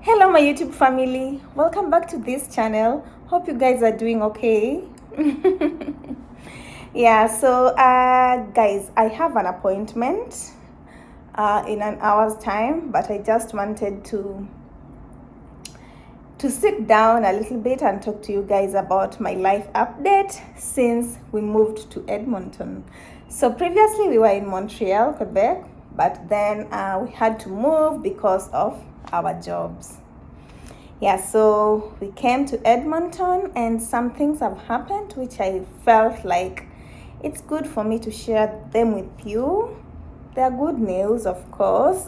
Hello my YouTube family, welcome back to this channel. Hope you guys are doing okay. Yeah, so guys, I have an appointment in an hour's time, but I just wanted to sit down a little bit and talk to you guys about my life update since we moved to Edmonton. So previously we were in Montreal, Quebec, but then we had to move because of our jobs. Yeah, so we came to Edmonton and some things have happened which I felt like it's good for me to share them with you. They're good news, of course.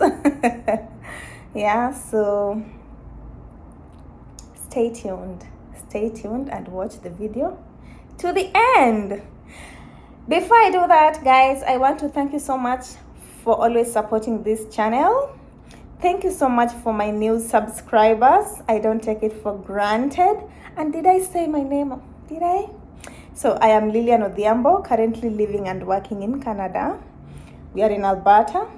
Yeah, so stay tuned and watch the video to the end. Before I do that, guys, I want to thank you so much for always supporting this channel. Thank you so much for my new subscribers. I don't take it for granted. And did I say my name? Did I? So I am Lilian Odhiambo, currently living and working in Canada. We are in Alberta,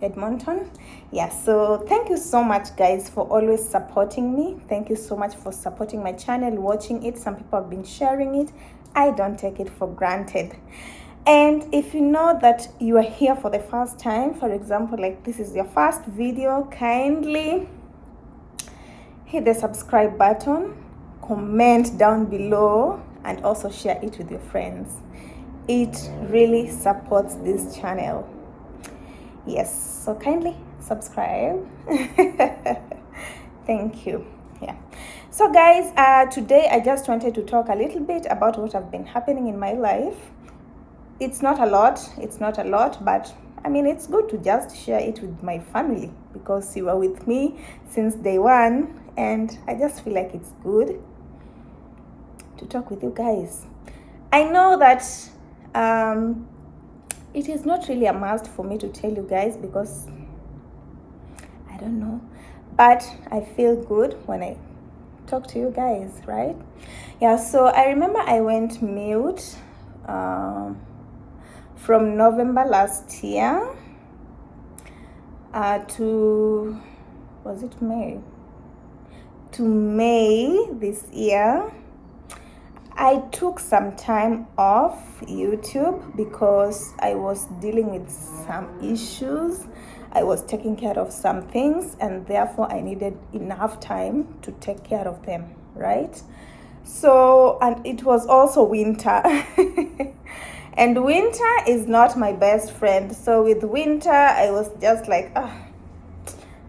Edmonton. Yeah, so thank you so much guys for always supporting me. Thank you so much for supporting my channel, watching it. Some people have been sharing it. I don't take it for granted. And if you know that you are here for the first time, for example, like this is your first video, kindly hit the subscribe button, comment down below, and also share it with your friends. It really supports this channel. Yes, so kindly subscribe. Thank you. Yeah. So guys, today I just wanted to talk a little bit about what have been happening in my life. It's not a lot, but I mean, it's good to just share it with my family because you were with me since day one, and I just feel like it's good to talk with you guys. I know that it is not really a must for me to tell you guys because I don't know, but I feel good when I talk to you guys, right? Yeah, so I remember I went mute from November last year to, was it May? To May this year. I took some time off YouTube because I was dealing with some issues. I was taking care of some things and therefore I needed enough time to take care of them, right? So, and it was also winter. And winter is not my best friend. So with winter, I was just like,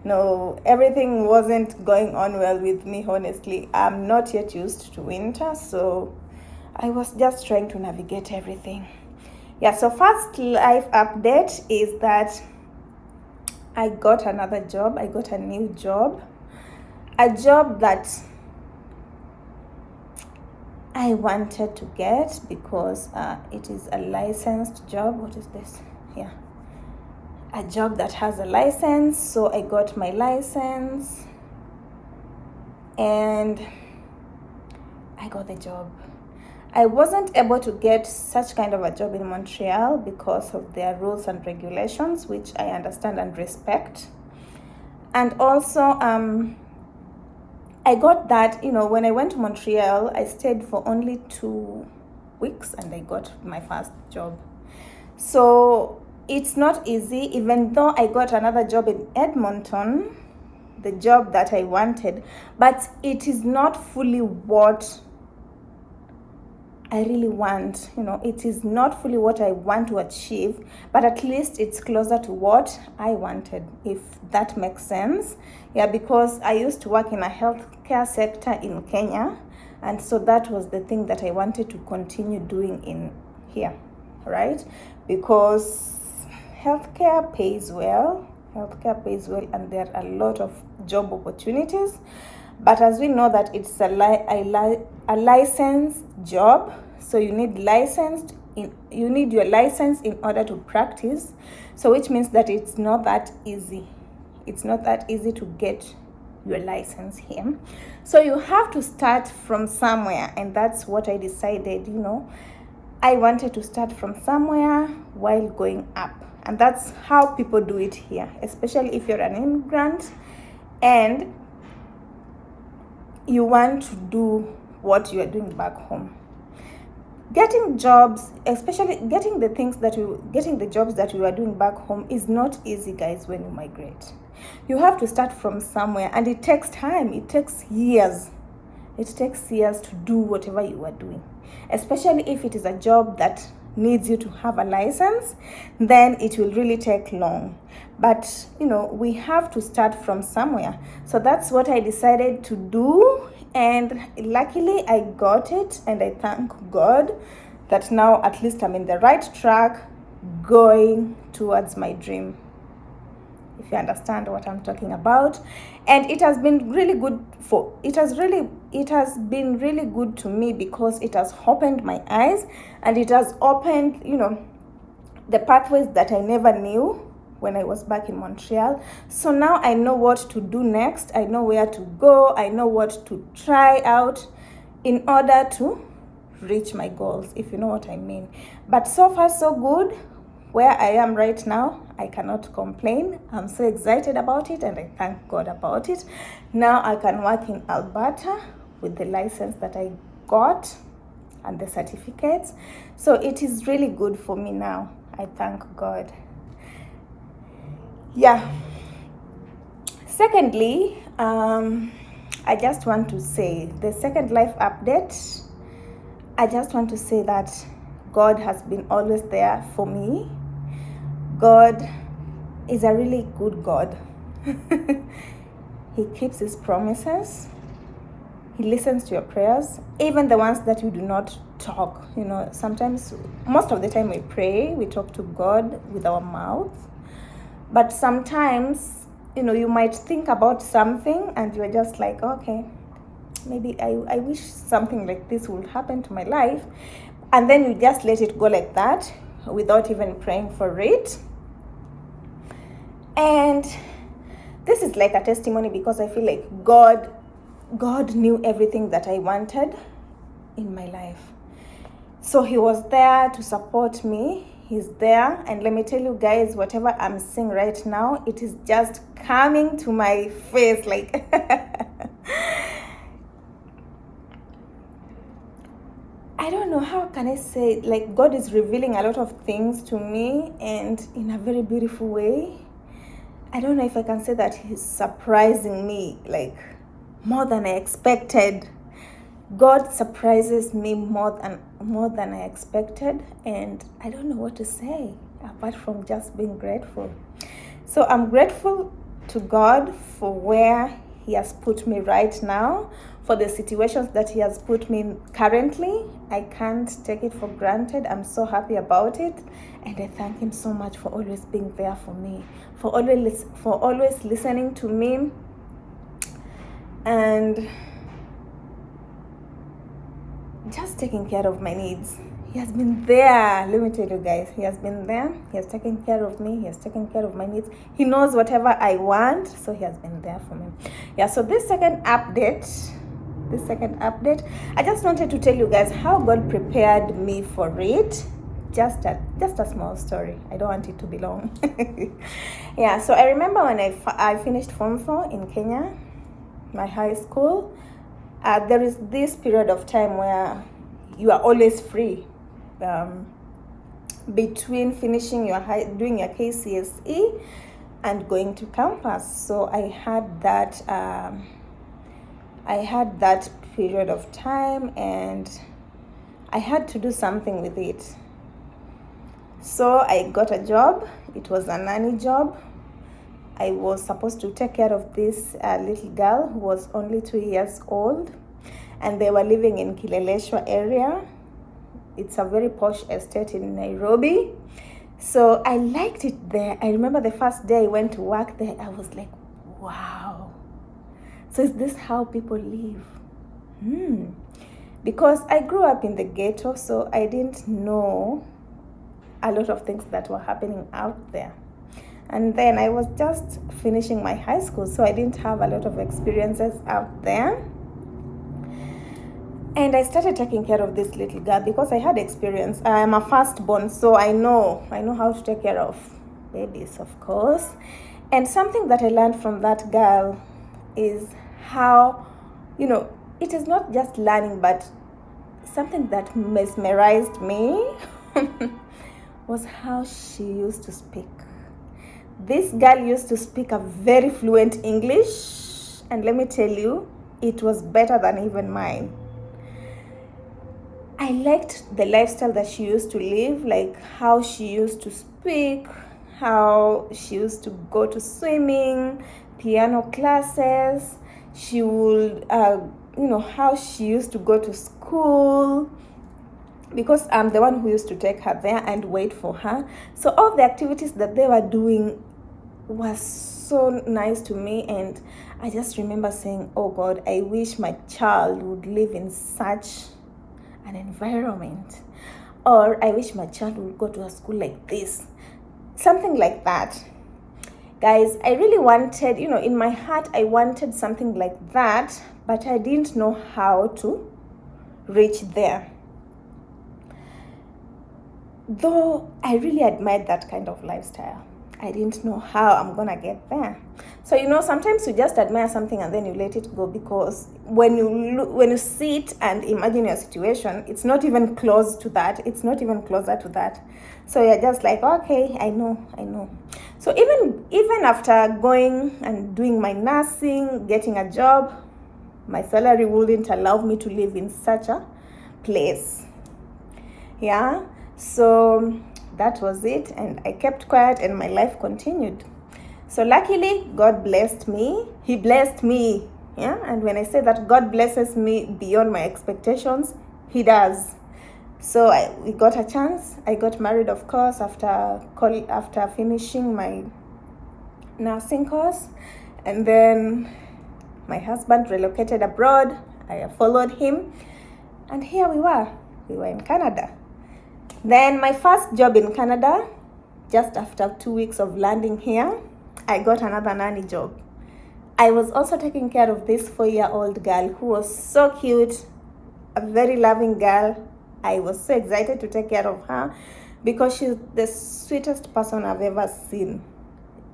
no, everything wasn't going on well with me, honestly. I'm not yet used to winter, so I was just trying to navigate everything. Yeah, so first life update is that I got another job. I got a new job. A job that I wanted to get because it is a licensed job. What is this? Yeah, a job that has a license. So I got my license and I got the job. I wasn't able to get such kind of a job in Montreal because of their rules and regulations, which I understand and respect. And also I got that, you know, when I went to Montreal, I stayed for only 2 weeks and I got my first job. So it's not easy, even though I got another job in Edmonton, the job that I wanted, but it is not fully what I really want. You know, it is not fully what I want to achieve, but at least it's closer to what I wanted, if that makes sense. Yeah, because I used to work in a healthcare sector in Kenya, and so that was the thing that I wanted to continue doing in here, right? Because healthcare pays well, and there are a lot of job opportunities. But as we know that it's a licensed job, so you need your license in order to practice. So which means that it's not that easy. It's not that easy to get your license here. So you have to start from somewhere, and that's what I decided, you know. I wanted to start from somewhere while going up. And that's how people do it here, especially if you're an immigrant and you want to do what you are doing back home. Getting jobs, especially getting the jobs that you are doing back home, is not easy, guys. When you migrate, you have to start from somewhere, and it takes time. It takes years. It takes years to do whatever you are doing, especially if it is a job that needs you to have a license. Then it will really take long. But we have to start from somewhere. So that's what I decided to do, and luckily I got it, and I thank God that now at least I'm in the right track, going towards my dream, if you understand what I'm talking about. And it has been really good to me, because it has opened my eyes, and it has opened the pathways that I never knew when I was back in Montreal. So now I know what to do next. I know where to go. I know what to try out in order to reach my goals, if you know what I mean. But so far so good. Where I am right now, I cannot complain. I'm so excited about it, and I thank God about it. Now I can work in Alberta with the license that I got and the certificates. So it is really good for me now. I thank God. Yeah. Secondly, I just want to say the second life update. I just want to say that God has been always there for me. God is a really good God. He keeps his promises. He listens to your prayers, even the ones that you do not talk. Sometimes, most of the time we pray, we talk to God with our mouth. But sometimes, you might think about something and you're just like, okay, maybe I wish something like this would happen to my life. And then you just let it go like that without even praying for it. And this is like a testimony, because I feel like God knew everything that I wanted in my life. So he was there to support me. He's there. And let me tell you guys, whatever I'm seeing right now, it is just coming to my face. Like, I don't know, how can I say, like, God is revealing a lot of things to me, and in a very beautiful way. I don't know if I can say that he's surprising me, like, more than I expected. God surprises me more than I expected, and I don't know what to say apart from just being grateful. So I'm grateful to God for where he has put me right now, for the situations that he has put me in currently. I can't take it for granted. I'm so happy about it, and I thank him so much for always being there for me, for always listening to me, and just taking care of my needs. He has been there. Let me tell you guys, he has been there. He has taken care of me. He has taken care of my needs. He knows whatever I want, so he has been there for me. Yeah, so this second update, I just wanted to tell you guys how God prepared me for it. Just a small story. I don't want it to be long. Yeah, so I remember when I finished Form 4 in Kenya, my high school. There is this period of time where you are always free, between finishing doing your KCSE and going to campus. So I had that period of time, and I had to do something with it. So I got a job. It was a nanny job. I was supposed to take care of this little girl who was only 2 years old, and they were living in Kileleshwa area. It's a very posh estate in Nairobi. So I liked it there. I remember the first day I went to work there, I was like, wow. So is this how people live? Because I grew up in the ghetto, so I didn't know a lot of things that were happening out there. And then I was just finishing my high school, so I didn't have a lot of experiences out there. And I started taking care of this little girl because I had experience. I am a firstborn, so I know how to take care of babies, of course. And something that I learned from that girl is how, it is not just learning, but something that mesmerized me was how she used to speak. This girl used to speak a very fluent English, and let me tell you, it was better than even mine. I liked the lifestyle that she used to live, like how she used to speak, how she used to go to swimming, piano classes. She would, how she used to go to school, because I'm the one who used to take her there and wait for her. So all the activities that they were doing was so nice to me, and I just remember saying, oh God, I wish my child would live in such an environment, or I wish my child would go to a school like this, something like that. Guys, I really wanted, in my heart, I wanted something like that, but I didn't know how to reach there. Though I really admired that kind of lifestyle, I didn't know how I'm gonna get there. So sometimes you just admire something and then you let it go, because when you sit and imagine your situation, it's not even close to that. It's not even closer to that. So you're just like, okay, I know. So even after going and doing my nursing, getting a job, my salary wouldn't allow me to live in such a place. Yeah. So that was it, and I kept quiet and my life continued. So luckily, God blessed me. He blessed me. Yeah. And when I say that God blesses me beyond my expectations, He does. So we got a chance. I got married, of course, after finishing my nursing course. And then my husband relocated abroad. I followed him. And here we were. We were in Canada. Then my first job in Canada, just after 2 weeks of landing here, I got another nanny job. I was also taking care of this 4-year-old girl who was so cute, a very loving girl. I was so excited to take care of her because she's the sweetest person I've ever seen.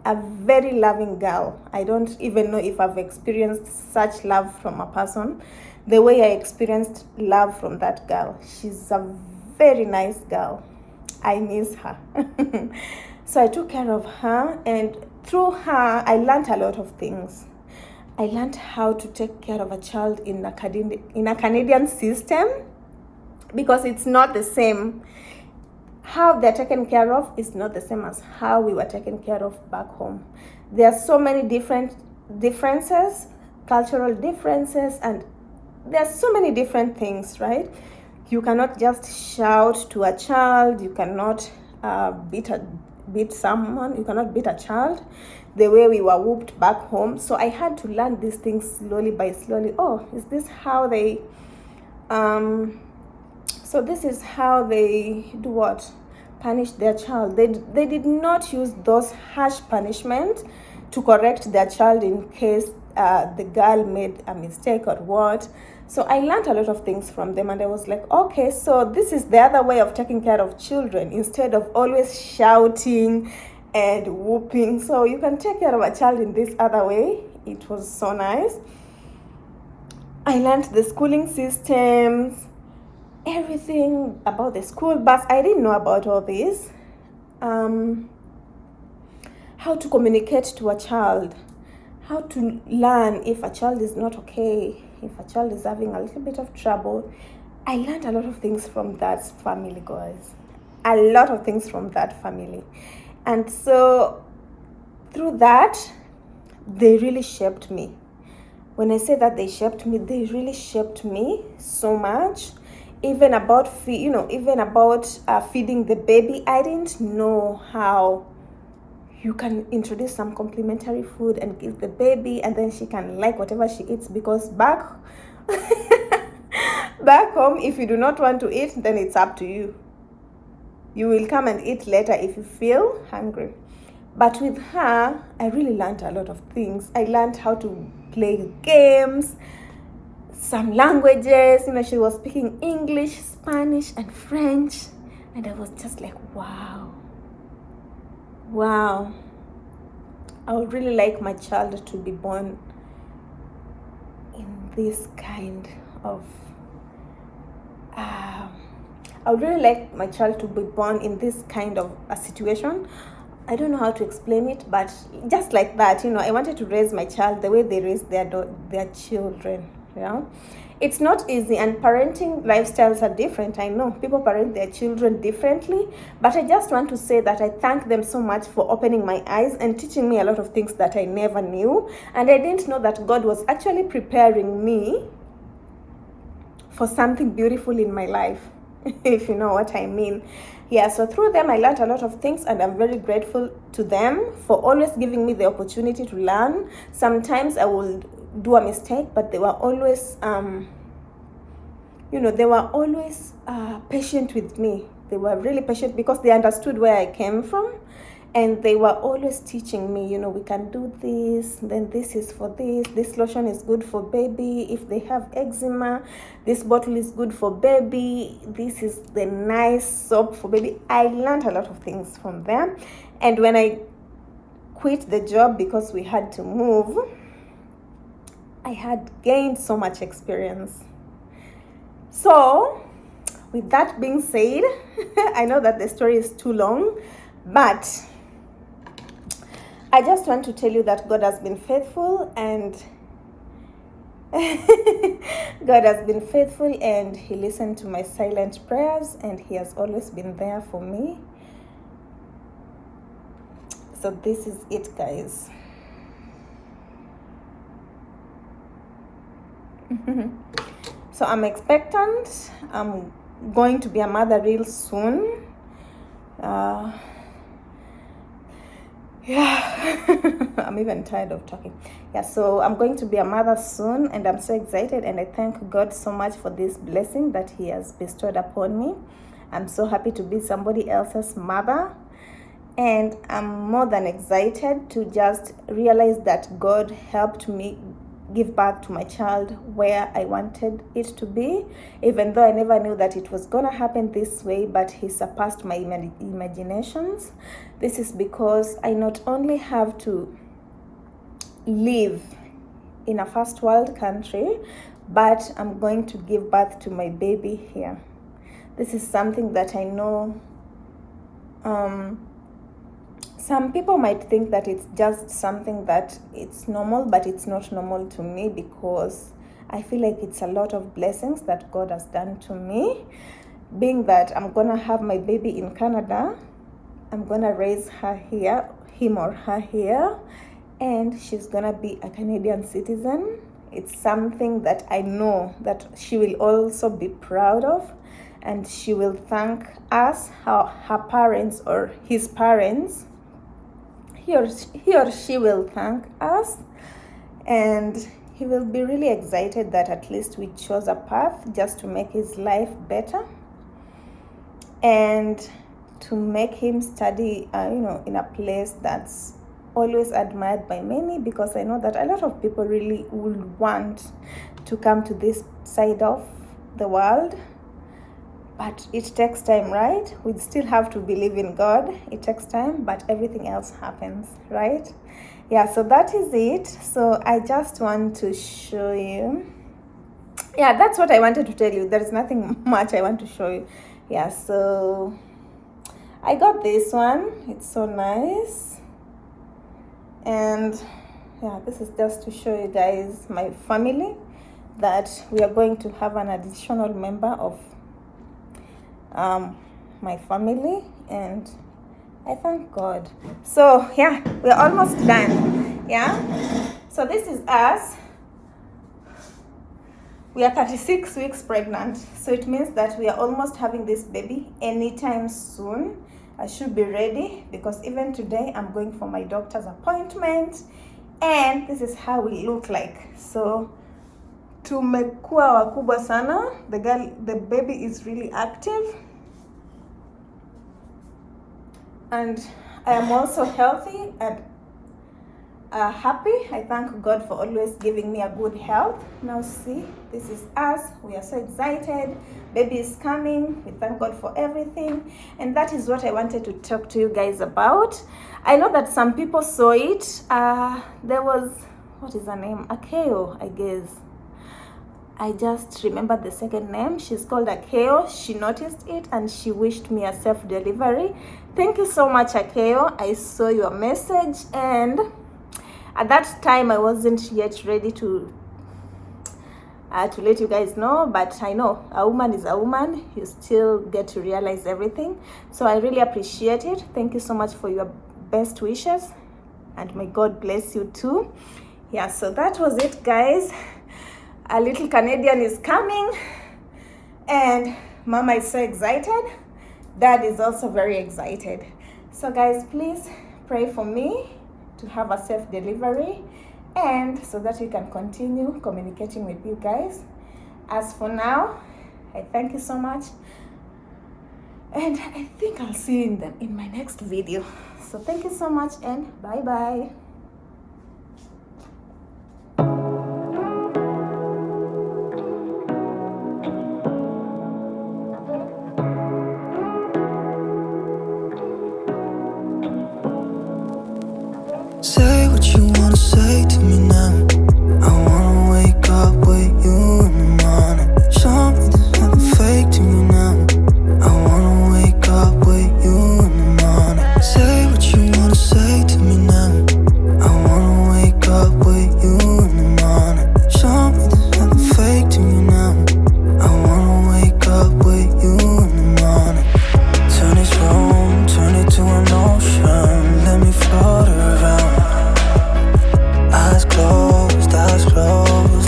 A very loving girl. I don't even know if I've experienced such love from a person the way I experienced love from that girl. She's a very nice girl. I miss her. So I took care of her, and through her, I learned a lot of things. I learned how to take care of a child in a Canadian system, because it's not the same. How they're taken care of is not the same as how we were taken care of back home. There are so many differences, cultural differences, and there are so many different things, right? You cannot just shout to a child. You cannot beat someone. You cannot beat a child the way we were whooped back home. So I had to learn these things slowly by slowly. Oh, is this how they so this is how they do what? Punish their child. They did not use those harsh punishment to correct their child in case the girl made a mistake or what. So I learned a lot of things from them, and I was like, okay, so this is the other way of taking care of children, instead of always shouting and whooping. So you can take care of a child in this other way. It was so nice. I learned the schooling systems, everything about the school bus. I didn't know about all this. How to communicate to a child, how to learn if a child is not okay, if a child is having a little bit of trouble. I learned a lot of things from that family, guys. A lot of things from that family. And so through that, they really shaped me. When I say that they shaped me, they really shaped me so much. Even about feeding the baby, I didn't know how you can introduce some complimentary food and give the baby, and then she can like whatever she eats, because back home, if you do not want to eat, then it's up to you. You will come and eat later if you feel hungry. But with her, I really learned a lot of things. I learned how to play games, some languages. She was speaking English, Spanish, and French. And I was just like, wow. I would really like my child to be born in this kind of I would really like my child to be born in this kind of a situation. I don't know how to explain it, but just like that, I wanted to raise my child the way they raise their children. It's not easy, and parenting lifestyles are different. I know people parent their children differently, but I just want to say that I thank them so much for opening my eyes and teaching me a lot of things that I never knew, and I didn't know that God was actually preparing me for something beautiful in my life, if you know what I mean. Yeah, so through them I learned a lot of things, and I'm very grateful to them for always giving me the opportunity to learn. Sometimes I will do a mistake, but they were always patient with me. They were really patient because they understood where I came from, and they were always teaching me, we can do this, then this is for this lotion is good for baby if they have eczema, this bottle is good for baby, this is the nice soap for baby. I learned a lot of things from them, and when I quit the job because we had to move, I had gained so much experience. So with that being said, I know that the story is too long, but I just want to tell you that God has been faithful, and God has been faithful, and He listened to my silent prayers, and He has always been there for me. So this is it, guys. So I'm expectant. I'm going to be a mother real soon. I'm even tired of talking. So I'm going to be a mother soon, and I'm so excited, and I thank God so much for this blessing that He has bestowed upon me. I'm so happy to be somebody else's mother, and I'm more than excited to just realize that God helped me give birth to my child where I wanted it to be, even though I never knew that it was gonna happen this way, but He surpassed my imaginations. This is because I not only have to live in a first world country, but I'm going to give birth to my baby here. This is something that I know some people might think that it's just something that it's normal, but it's not normal to me, because I feel like it's a lot of blessings that God has done to me. Being that I'm gonna have my baby in Canada, I'm gonna raise her here, him or her here, and she's gonna be a Canadian citizen. It's something that I know that she will also be proud of, and she will thank us, her parents or his parents. He or she will thank us, and he will be really excited that at least we chose a path just to make his life better, and to make him study in a place that's always admired by many, because I know that a lot of people really would want to come to this side of the world. But it takes time, right? We still have to believe in God. It takes time, but everything else happens, right? So that is it. So I just want to show you. That's what I wanted to tell you. There is nothing much I want to show you. So I got this one. It's so nice. And this is just to show you guys my family, that we are going to have an additional member of my family, and I thank God. So we're almost done. So this is us. We are 36 weeks pregnant, so it means that we are almost having this baby anytime soon. I should be ready, because even today I'm going for my doctor's appointment, and this is how we look like. So tumekuwa wakubwa sana. The baby is really active, and I am also healthy and happy. I thank God for always giving me a good health. Now see, this is us. We are so excited. Baby is coming. We thank God for everything, and that is what I wanted to talk to you guys about. I know that some people saw it. There was, what is her name? Akeo, I guess. I just remembered the second name. She's called Akeo. She noticed it and she wished me a safe delivery. Thank you so much, Akeo. I saw your message, and at that time I wasn't yet ready to let you guys know, but I know a woman is a woman. You still get to realize everything. So I really appreciate it. Thank you so much for your best wishes, and may God bless you too. Yeah, so that was it, guys. A little Canadian is coming, and Mama is so excited. Dad is also very excited. So guys, please pray for me to have a safe delivery, and so that we can continue communicating with you guys. As for now, I thank you so much, and I think I'll see you in my next video. So thank you so much, and bye bye. Say what you wanna say to me now. I wanna wake up with you in the morning. Show me there's nothing fake to me now. I wanna wake up with you in the morning. Say what you wanna say to me now. I wanna wake up with you in the morning. Show me there's nothing fake to me now. I wanna wake up with you in the morning. Turn this room, turn it to an ocean. Let me float around. Eyes closed,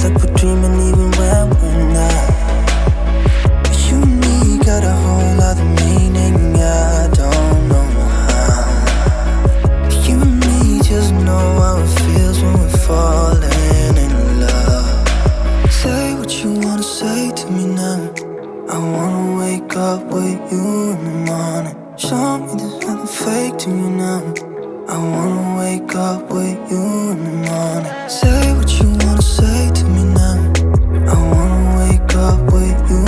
like we're dreaming even when we're not. You and me got a whole other meaning, I don't know how. You and me just know how it feels when we're falling in love. Say what you wanna say to me now. I wanna wake up with you in the morning. Show me there's nothing fake to me now. I wanna wake up with you in the morning. Say what you wanna say to me now. I wanna wake up with you